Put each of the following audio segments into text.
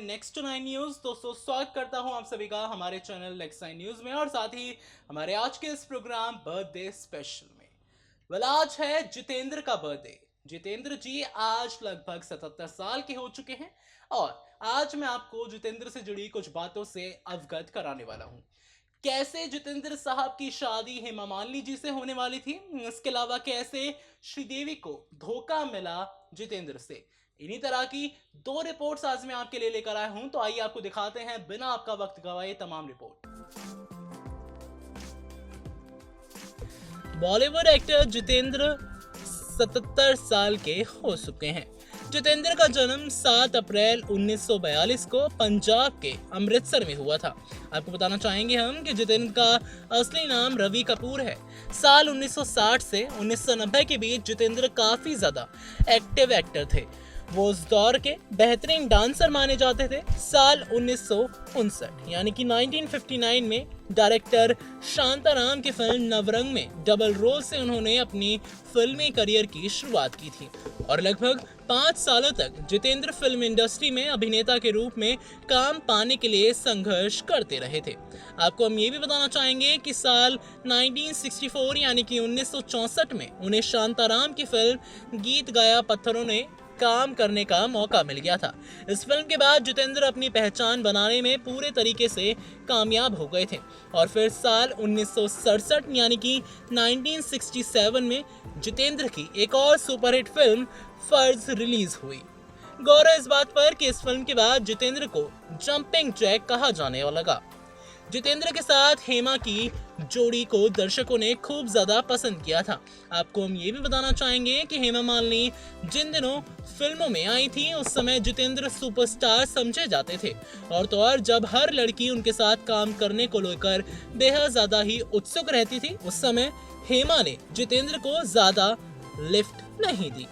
Next to 9 news. दोस्तों स्वागत करता हूं आप सभी का हमारे चैनल नेक्स्ट 9 न्यूज में और साथ ही हमारे आज के इस प्रोग्राम बर्थडे स्पेशल में। आज है जितेंद्र का बर्थडे। जितेंद्र जी आज लगभग 77 साल के हो चुके हैं और आज मैं आपको जितेंद्र से जुड़ी कुछ बातों से अवगत कराने वाला हूं। कैसे जितेंद्र साहब की शादी हेमा मालिनी जी से होने वाली थी, इसके अलावा कैसे श्रीदेवी को धोखा मिला जितेंद्र से, इन्हीं तरह की दो रिपोर्ट्स आज मैं आपके लिए लेकर आया हूं। तो आइए आपको दिखाते हैं बिना आपका वक्त गवाए तमाम रिपोर्ट। बॉलीवुड एक्टर जितेंद्र 77 साल के हो चुके हैं। जितेंद्र का जन्म 7 अप्रैल 1942 को पंजाब के अमृतसर में हुआ था। आपको बताना चाहेंगे हम कि जितेंद्र का असली नाम रवि कपूर है। साल 1960 से 1990 के बीच जितेंद्र काफी ज्यादा एक्टिव एक्टर थे। वो उस दौर के बेहतरीन डांसर माने जाते थे। साल 1959 यानी कि 1959 में डायरेक्टर शांताराम की फिल्म नवरंग में डबल रोल से उन्होंने अपनी फिल्मी करियर की शुरुआत की थी और लगभग 5 सालों तक जितेंद्र फिल्म इंडस्ट्री में अभिनेता के रूप में काम पाने के लिए संघर्ष करते रहे थे। आपको हम ये भी बताना चाहेंगे कि साल 1964 यानी कि 1964 में उन्हें शांताराम की फिल्म गीत गाया पत्थरों ने काम करने का मौका मिल गया था। इस फिल्म के बाद जितेंद्र अपनी पहचान बनाने में पूरे तरीके से कामयाब हो गए थे और फिर साल 1967 यानी कि 1967 में जितेंद्र की एक और सुपरहिट फिल्म फर्ज रिलीज हुई। गौर है इस बात पर कि इस फिल्म के बाद जितेंद्र को जंपिंग जैक कहा जाने लगा। जितेंद्र के साथ हेमा की जोड़ी को दर्शकों ने खूब ज्यादा पसंद किया था। आपको हम ये भी बताना चाहेंगे कि हेमा मालिनी जिन दिनों फिल्मों में आई थी उस समय जितेंद्र सुपरस्टार समझे जाते थे और तो और जब हर लड़की उनके साथ काम करने को लेकर बेहद ज्यादा ही उत्सुक रहती थी, उस समय हेमा ने जितेंद्र को ज्यादा लिफ्ट नहीं दी।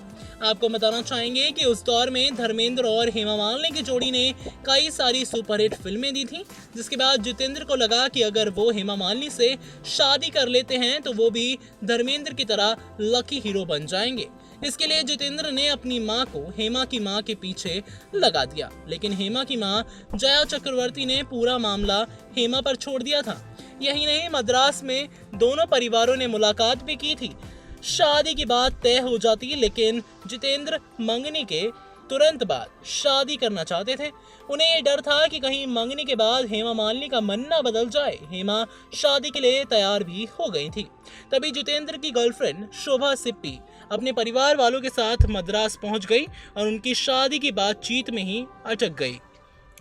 आपको बताना चाहेंगे कि उस दौर में धर्मेंद्र और हेमा मालिनी की जोड़ी ने कई सारी सुपरहिट फिल्में दी थी, जिसके बाद जितेंद्र को लगा कि अगर वो हेमा मालिनी से शादी कर लेते हैं तो वो भी धर्मेंद्र की तरह लकी हीरो बन जाएंगे। इसके लिए जितेंद्र ने अपनी मां को हेमा की मां के पीछे लगा दिया, लेकिन हेमा की मां जया चक्रवर्ती ने पूरा मामला हेमा पर छोड़ दिया था। यही नहीं, मद्रास में दोनों परिवारों ने मुलाकात भी की थी। शादी की बात तय हो जाती, लेकिन जितेंद्र मंगनी के तुरंत बाद शादी करना चाहते थे। उन्हें ये डर था कि कहीं मंगनी के बाद हेमा मालिनी का मन ना बदल जाए। हेमा शादी के लिए तैयार भी हो गई थी। तभी जितेंद्र की गर्लफ्रेंड शोभा सिप्पी अपने परिवार वालों के साथ मद्रास पहुंच गई और उनकी शादी की बातचीत में ही अटक गई।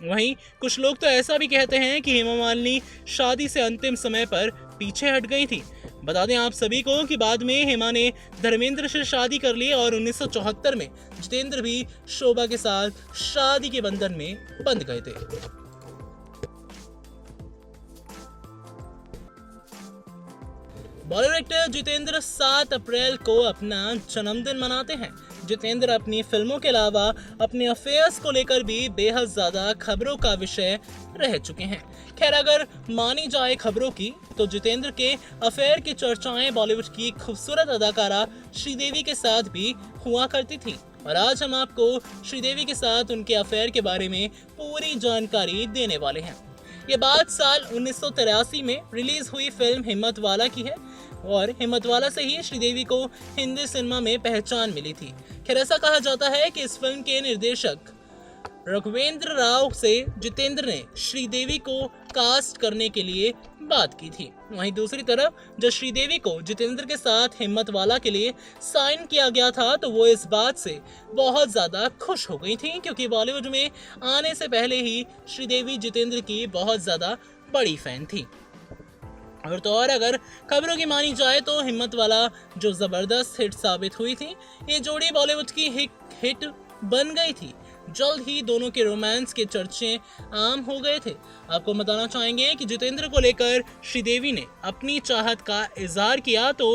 वहीं कुछ लोग तो ऐसा भी कहते हैं कि हेमा मालिनी शादी से अंतिम समय पर पीछे हट गई थी। बता दें आप सभी को कि बाद में हेमा ने धर्मेंद्र से शादी कर ली और 1974 में जितेंद्र भी शोभा के साथ शादी के बंधन में बंध गए थे। बॉलीवुड एक्टर जितेंद्र 7 अप्रैल को अपना जन्मदिन मनाते हैं। जितेंद्र अपनी फिल्मों के अलावा अपने अफेयर्स को लेकर भी बेहद ज्यादा खबरों का विषय रह चुके हैं। खैर, अगर मानी जाए खबरों की तो जितेंद्र के अफेयर की चर्चाएं बॉलीवुड की खूबसूरत अदाकारा श्रीदेवी के साथ भी हुआ करती थी और आज हम आपको श्रीदेवी के साथ उनके अफेयर के बारे में पूरी जानकारी देने वाले हैं। ये बात साल 1983 में रिलीज हुई फिल्म हिम्मत वाला की है और हिम्मत वाला से ही श्रीदेवी को हिंदी सिनेमा में पहचान मिली थी। खैर, ऐसा कहा जाता है कि इस फिल्म के निर्देशक राघवेंद्र राव से जितेंद्र ने श्रीदेवी को कास्ट करने के लिए बात की थी। वहीं दूसरी तरफ जब श्रीदेवी को जितेंद्र के साथ हिम्मत वाला के लिए साइन किया गया था तो वो इस बात से बहुत ज्यादा खुश हो गई थी, क्योंकि बॉलीवुड में आने से पहले ही श्रीदेवी जितेंद्र की बहुत ज्यादा बड़ी फैन थी। और तो और अगर खबरों की मानी जाए तो हिम्मत वाला जो जबरदस्त हिट साबित हुई थी, ये जोड़ी बॉलीवुड की हिट बन गई थी। जल्द ही दोनों के रोमांस के चर्चे आम हो गए थे। आपको बताना चाहेंगे कि जितेंद्र को लेकर श्रीदेवी ने अपनी चाहत का इजहार किया तो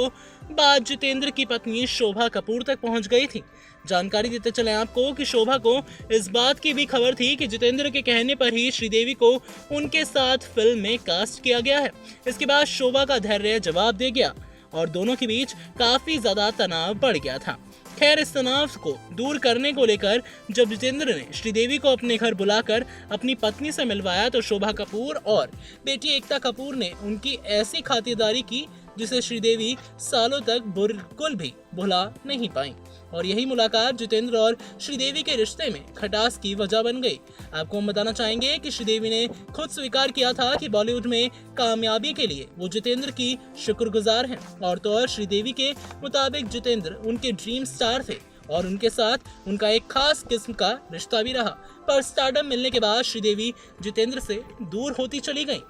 बात जितेंद्र की पत्नी शोभा कपूर तक पहुंच गई थी। जानकारी देते चले आपको कि शोभा को इस बात की भी खबर थी कि जितेंद्र के कहने पर ही श्रीदेवी को उनके साथ फिल्म में कास्ट किया गया है। इसके बाद शोभा का धैर्य जवाब दे गया और दोनों के बीच काफी ज्यादा तनाव बढ़ गया था। खैर, इस तनाव को दूर करने को लेकर जब जितेंद्र ने श्रीदेवी को अपने घर बुलाकर अपनी पत्नी से मिलवाया तो शोभा कपूर और बेटी एकता कपूर ने उनकी ऐसी खातिरदारी की जिसे श्रीदेवी सालों तक बिल्कुल भी भुला नहीं पाई। और यही मुलाकात जितेंद्र और श्रीदेवी के रिश्ते में खटास की वजह बन गई। आपको हम बताना चाहेंगे कि श्रीदेवी ने खुद स्वीकार किया था कि बॉलीवुड में कामयाबी के लिए वो जितेंद्र की शुक्रगुजार हैं। और तो और श्रीदेवी के मुताबिक जितेंद्र उनके ड्रीम स्टार थे और उनके साथ उनका एक खास किस्म का रिश्ता भी रहा। पर स्टारडम मिलने के बाद श्रीदेवी जितेंद्र से दूर होती चली गईं।